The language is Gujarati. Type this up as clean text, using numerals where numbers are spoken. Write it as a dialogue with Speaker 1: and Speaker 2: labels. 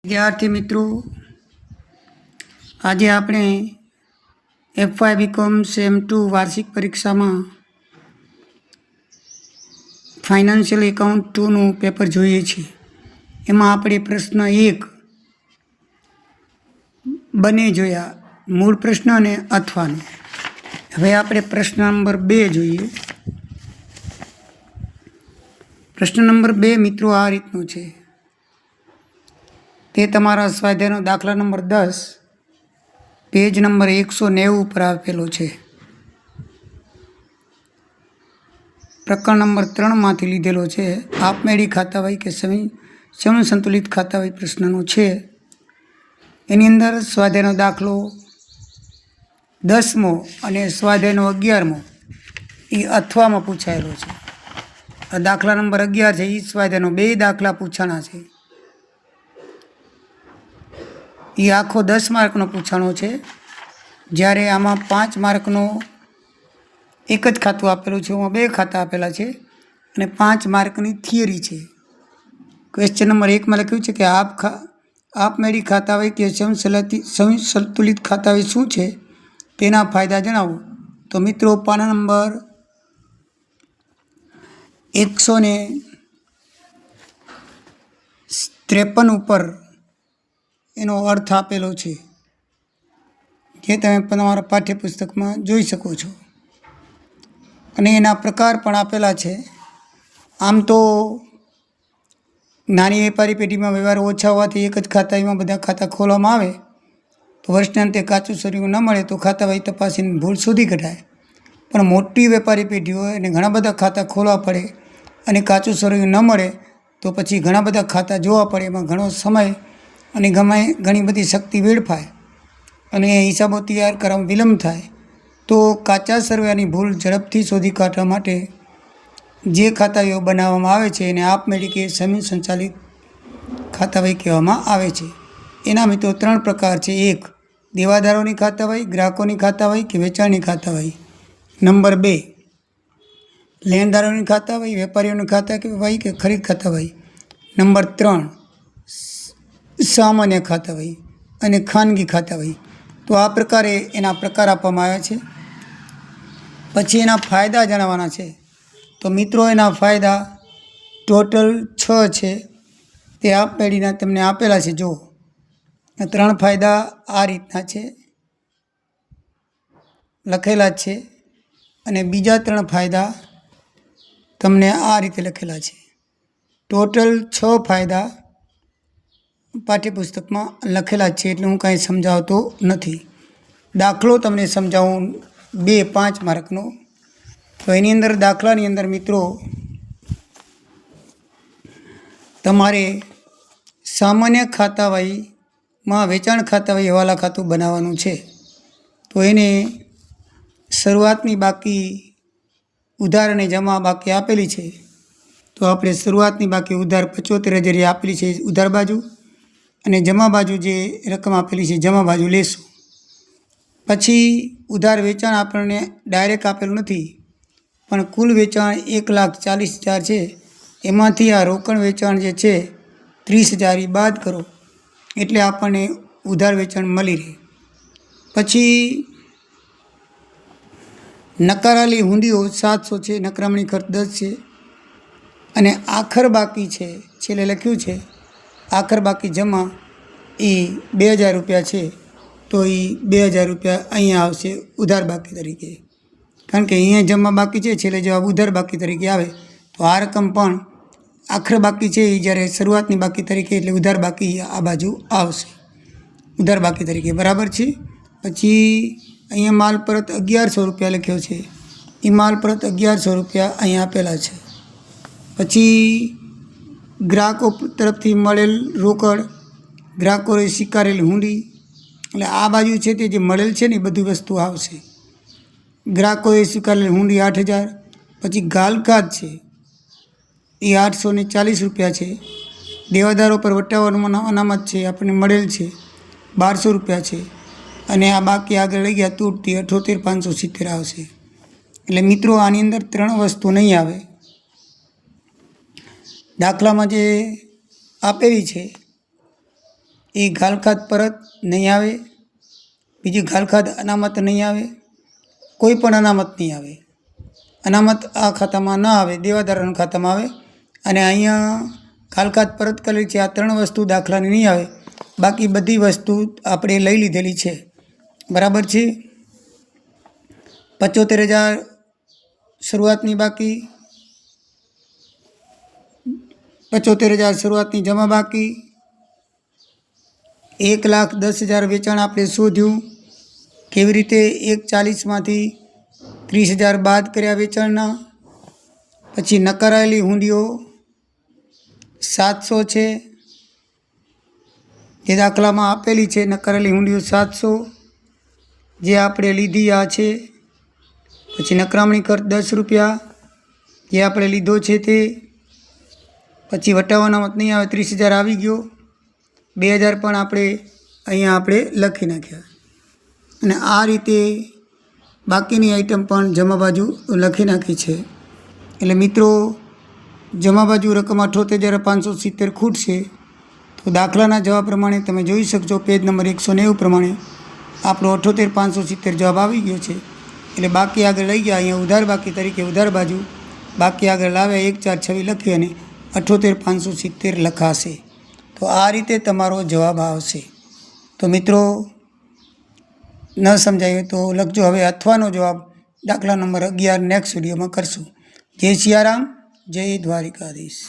Speaker 1: વિદ્યાર્થી મિત્રો, આજે આપણે FY BCom સેમ 2 વાર્ષિક પરીક્ષામાં ફાઇનાન્શિયલ એકાઉન્ટ 2નું પેપર જોઈએ છીએ. એમાં આપણે પ્રશ્ન 1 બંને જોયા, મૂળ પ્રશ્ન અને અથવાનો. હવે આપણે પ્રશ્ન નંબર 2 જોઈએ. પ્રશ્ન નંબર 2 મિત્રો આ રીતનું છે. તે તમારા સ્વાધ્યાયનો દાખલા નંબર 10 પેજ નંબર 190 ઉપર આપેલો છે. પ્રકરણ નંબર 3માંથી લીધેલો છે. આપમેળી ખાતાવહી કે સમસંતુલિત ખાતાવહી પ્રશ્નનો છે. એની અંદર સ્વાધ્યાયનો દાખલો 10મો અને સ્વાધ્યાયનો 11મો એ અથવામાં પૂછાયેલો છે. આ દાખલા નંબર 11 છે એ સ્વાધ્યાયનો 2 દાખલા પૂછાણા છે. એ આખો 10 માર્કનો પૂછાણો છે, જ્યારે આમાં 5 માર્કનો એક જ ખાતું આપેલું છે, એમાં 2 ખાતા આપેલા છે અને 5 માર્કની થિયરી છે. ક્વેશ્ચન નંબર 1માં લખ્યું છે કે આપમેળી ખાતાવહી કે સમસંતુલિત ખાતાવહી શું છે, તેના ફાયદા જણાવો. તો મિત્રો પાના નંબર 153 ઉપર એનો અર્થ આપેલો છે, જે તમે તમારા પાઠ્યપુસ્તકમાં જોઈ શકો છો. અને એના પ્રકાર પણ આપેલા છે. આમ તો નાની વેપારી પેઢીમાં વ્યવહાર ઓછા હોવાથી એક જ ખાતામાં બધા ખાતા ખોલવામાં આવે તો વર્ષના અંતે કાચું સર્યું ન મળે તો ખાતાવહી તપાસીને ભૂલ શોધી કઢાય. પણ મોટી વેપારી પેઢી હોય અને ઘણા બધા ખાતા ખોલવા પડે અને કાચું સર્યું ન મળે તો પછી ઘણા બધા ખાતા જોવા પડે. એમાં ઘણો સમય અને ઘણી બધી શક્તિ વેડફાય અને હિસાબો તૈયાર કરવામાં વિલંબ થાય. તો કાચા સર્વેની ભૂલ ઝડપથી શોધી કાઢવા માટે જે ખાતાવહીઓ બનાવવામાં આવે છે એને આપમેળી કે સંચાલિત ખાતાવહી કહેવામાં આવે છે. એના મિત્રો 3 પ્રકાર છે. 1 દેવાદારોની ખાતાવહી, ગ્રાહકોની ખાતાવહી કે વેચાણની ખાતાવહી. નંબર 2 લેણદારોની ખાતાવહી, વેપારીઓની ખાતાવહી કે ખરીદ ખાતાવહી. નંબર 3 સામાન્ય ખાતાવહી અને ખાનગી ખાતાવહી. તો આ પ્રકારે એના પ્રકાર આપવામાં આવ્યા છે. પછી એના ફાયદા જણાવવાના છે. તો મિત્રો એના ફાયદા ટોટલ 6 છે. તે આપમેળીના તમને આપેલા છે. જો 3 ફાયદા આ રીતના છે, લખેલા છે, અને બીજા 3 ફાયદા તમને આ રીતે લખેલા છે. ટોટલ 6 ફાયદા પાઠ્યપુસ્તકમાં લખેલા છે, એટલે હું કાંઈ સમજાવતો નથી. દાખલો તમને સમજાવું 5 માર્કનો. તો એની અંદર દાખલાની અંદર મિત્રો તમારે સામાન્ય ખાતાવહીમાં વેચાણ ખાતાવહી હવાલા ખાતું બનાવવાનું છે. તો એને શરૂઆતની બાકી ઉધાર અને જમા બાકી આપેલી છે. તો આપણે શરૂઆતની બાકી ઉધાર 75,000 આપેલી છે ઉધાર બાજુ, અને જમા બાજુ જે રકમ આપેલી છે જમા બાજુ લેશું. પછી ઉધાર વેચાણ આપણને ડાયરેક્ટ આપેલું નથી, પણ કુલ વેચાણ 1,40,000 છે. એમાંથી આ રોકડ વેચાણ જે છે 30,000 બાદ કરો એટલે આપણને ઉધાર વેચાણ મળી રહે. પછી નકારાયેલી હુંડીઓ 700 છે, નકરામણી ખર્ચ 10 છે, અને આખર બાકી છે છેલ્લે લખ્યું છે આખર બાકી જમા એ 2,000 રૂપિયા છે. તો એ 2,000 રૂપિયા અહીંયા આવશે ઉધાર બાકી તરીકે, કારણ કે અહીંયા જમા બાકી છે, છેલ્લે જવાબ ઉધાર બાકી તરીકે આવે. તો આ રકમ પણ આખર બાકી છે એ જ્યારે શરૂઆતની બાકી તરીકે, એટલે ઉધાર બાકી આ બાજુ આવશે ઉધાર બાકી તરીકે, બરાબર છે. પછી અહીંયા માલ પરત 1,100 રૂપિયા લખ્યો છે. એ માલ પરત 1,100 રૂપિયા અહીંયા આપેલા છે. પછી ગ્રાહકો તરફથી મળેલ રોકડ, ગ્રાહકોએ સ્વીકારેલ હુંડી, એટલે આ બાજુ છે તે જે મળેલ છે ને એ બધી વસ્તુ આવશે. ગ્રાહકોએ સ્વીકારેલ હુંડી 8,000. પછી ગાલખાત છે એ 840 રૂપિયા છે. દેવાદારો પર વટાવવાનું અનામત છે આપણને મળેલ છે 1,200 રૂપિયા છે. અને આ બાકી આગળ લઈ ગયા તૂટતી 78,570 આવશે. એટલે મિત્રો આની અંદર 3 વસ્તુ નહીં આવે. દાખલામાં જે આપેલી છે એ ઘાલખાત પરત નહીં આવે, બીજી ઘાલખાત અનામત નહીં આવે, કોઈ પણ અનામત નહીં આવે. અનામત આ ખાતામાં ન આવે, દેવાદારોના ખાતામાં આવે. અને અહીંયા ઘાલખાત પરત કરેલી છે, આ 3 વસ્તુ દાખલાની નહીં આવે. બાકી બધી વસ્તુ આપણે લઈ લીધેલી છે. બરાબર છે. 75,000 શરૂઆતની બાકી, 75,000 શરૂઆતની જમા બાકી, 1,10,000 વેચાણ આપણે શોધ્યું. કેવી રીતે? 1,40,000માંથી 30,000 બાદ કર્યા વેચાણના. પછી નકારાયેલી હુંડીઓ 700 છે, જે દાખલામાં આપેલી છે. નકારેલી હુંડીઓ 700 જે આપણે લીધી આ છે. પછી નકરામણી ખર્ચ 10 રૂપિયા જે આપણે લીધો છે તે. પછી વટાવાનો મત નહીં આવે, 30,000 આવી ગયો. 2,000 પણ આપણે લખી નાખ્યા. અને આ રીતે બાકીની આઈટમ પણ જમા બાજુ લખી નાખી છે. એટલે મિત્રો, જમા બાજુ રકમ 78,570 ખૂટશે. તો દાખલાના જવાબ પ્રમાણે તમે જોઈ શકશો, પેજ નંબર 190 પ્રમાણે આપણો 78,570 જવાબ આવી ગયો છે. એટલે બાકી આગળ લઈ ગયા, અહીંયા ઉધાર બાકી તરીકે ઉધાર બાજુ બાકી આગળ લાવ્યા, 1,426 લખી અને 78,570 લખાશે. તો આ રીતે તમારો જવાબ આવશે. તો મિત્રો, ન સમજાયું તો લખજો. હવે અથવાનો જવાબ દાખલા નંબર 11 નેક્સ્ટ વિડીયોમાં કરશું. જય સિયારામ, જય દ્વારિકાધીશ.